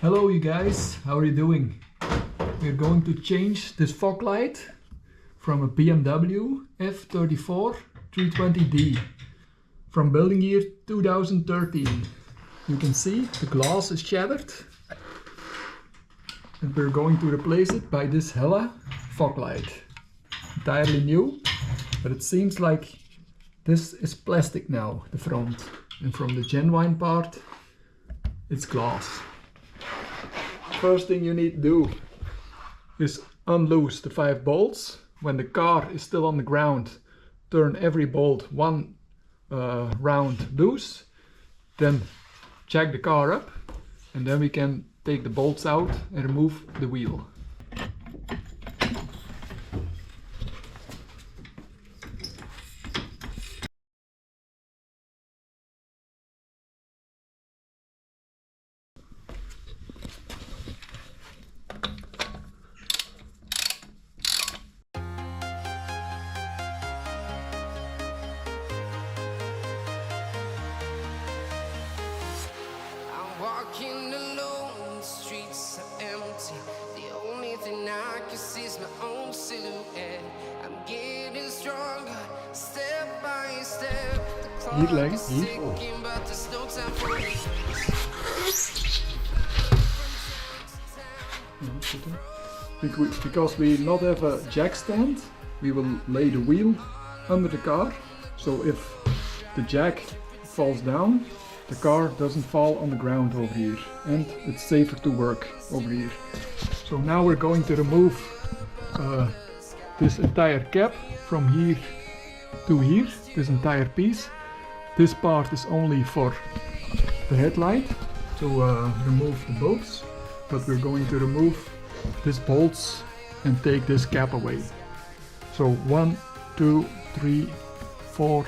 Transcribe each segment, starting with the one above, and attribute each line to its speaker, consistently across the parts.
Speaker 1: Hello you guys, how are you doing? We're going to change this fog light from a BMW F34 320D from building year 2013. You can see the glass is shattered and we're going to replace it by this Hella fog light. Entirely new, but it seems like this is plastic now, the front, and from the genuine part it's glass. First thing you need to do is unloose the 5 bolts. When the car is still on the ground, turn every bolt one round loose, then jack the car up, and then we can take the bolts out and remove the wheel.
Speaker 2: Walking alone, the streets are empty. The only thing I can see is my own silhouette. I'm getting stronger, step by step. The clock is ticking, but there's no time for me.
Speaker 1: Because we not have a jack stand, we will lay the wheel under the car. So if the jack falls down, the car doesn't fall on the ground over here, and it's safer to work over here. So now we're going to remove this entire cap from here to here, this entire piece. This part is only for the headlight to remove the bolts, but we're going to remove these bolts and take this cap away. So 1, 2, 3, 4,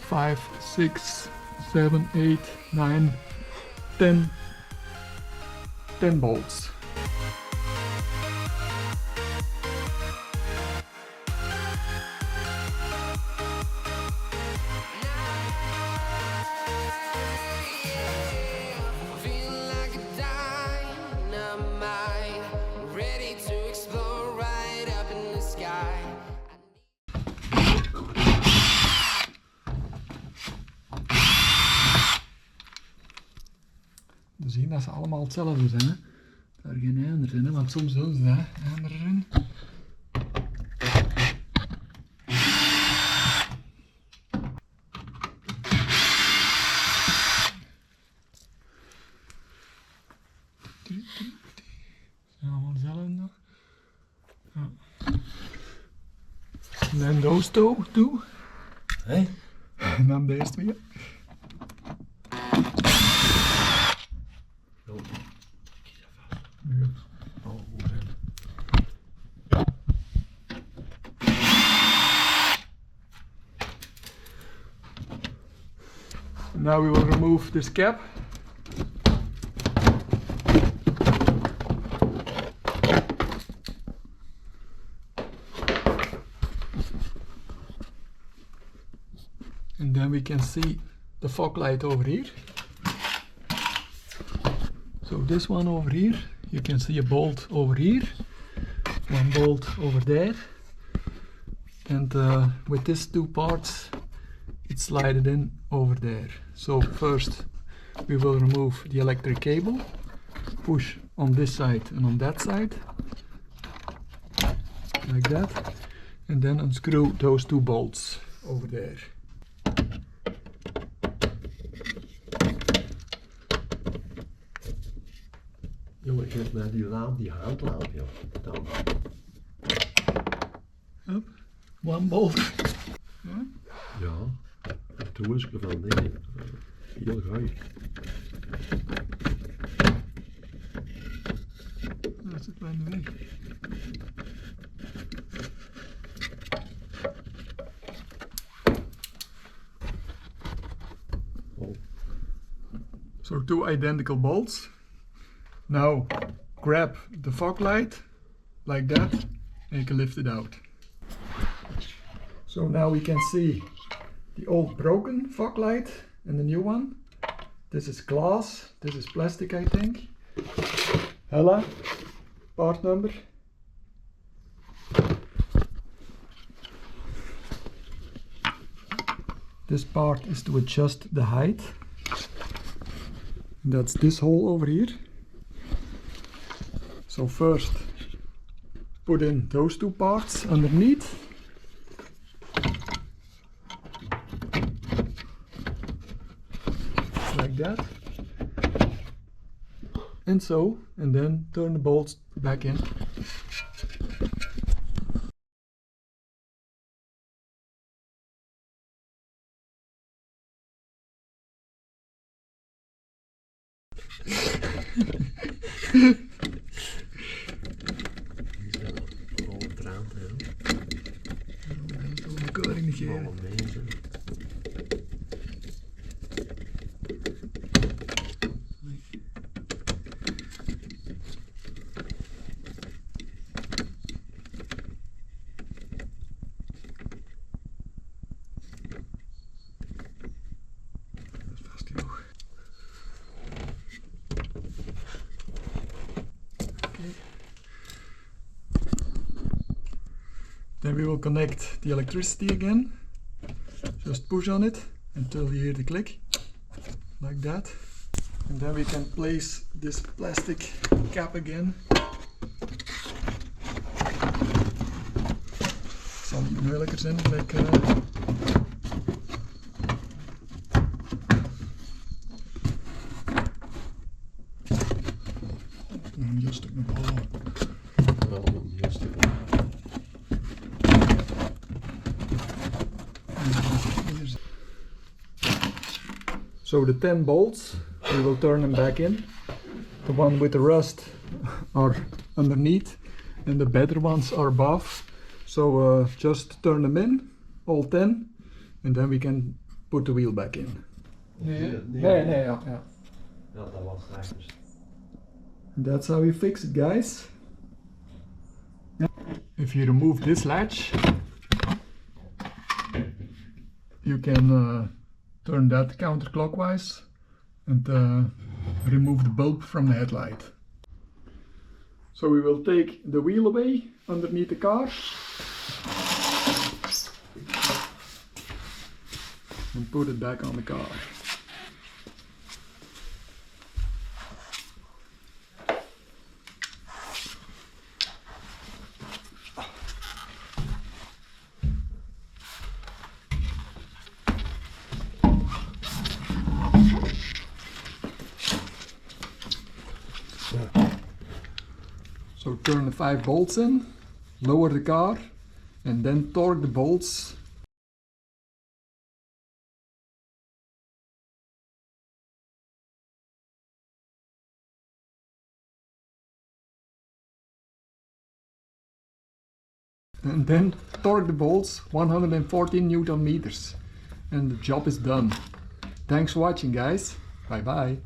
Speaker 1: 5, 6, 7, 8, 9, 10 bolts. We zien dat ze allemaal hetzelfde zijn, hè? Daar geen einders in, hè? Want soms doen ze dat, einders in. Zijn allemaal hetzelfde. Ja. En dan those two.
Speaker 3: Hey?
Speaker 1: En dan deze twee. Now we will remove this cap. And then we can see the fog light over here. So this one over here, you can see a bolt over here, one bolt over there, and with these 2 parts it's slided in over there. So first we will remove the electric cable, push on this side and on that side, like that, and then unscrew those 2 bolts over there.
Speaker 3: Jongen, geef mij die handlamp, joh. Dan.
Speaker 1: Up. One bolt. Ja?
Speaker 3: Ja, het roosje van nee. Heel gaai.
Speaker 1: Dat is het bijna weg.
Speaker 3: Oh.
Speaker 1: So 2 identical bolts. Now grab the fog light like that and you can lift it out. So now we can see the old broken fog light and the new one. This is glass, this is plastic I think. Hella, part number. This part is to adjust the height. That's this hole over here. So first put in those two parts underneath. Like that. And so, and then turn the bolts back in. Then we will connect the electricity again. Just push on it until you hear the click, like that. And then we can place this plastic cap again. Zal niet moeilijker zijn, like, een heel stuk nog wel.
Speaker 3: Wel een heel stuk.
Speaker 1: So the 10 bolts, we will turn them back in. The one with the rust are underneath and the better ones are above. So just turn them in, all 10, and then we can put the wheel back in.
Speaker 3: Nee,
Speaker 1: Yeah.
Speaker 3: Ja, dat was het eigenlijk.
Speaker 1: That's how you fix it, guys. If you remove this latch, you can turn that counterclockwise and remove the bulb from the headlight. So we will take the wheel away underneath the car and put it back on the car. So turn the 5 bolts in, lower the car, and then torque the bolts. And then torque the bolts 114 Newton meters. And the job is done. Thanks for watching, guys. Bye bye.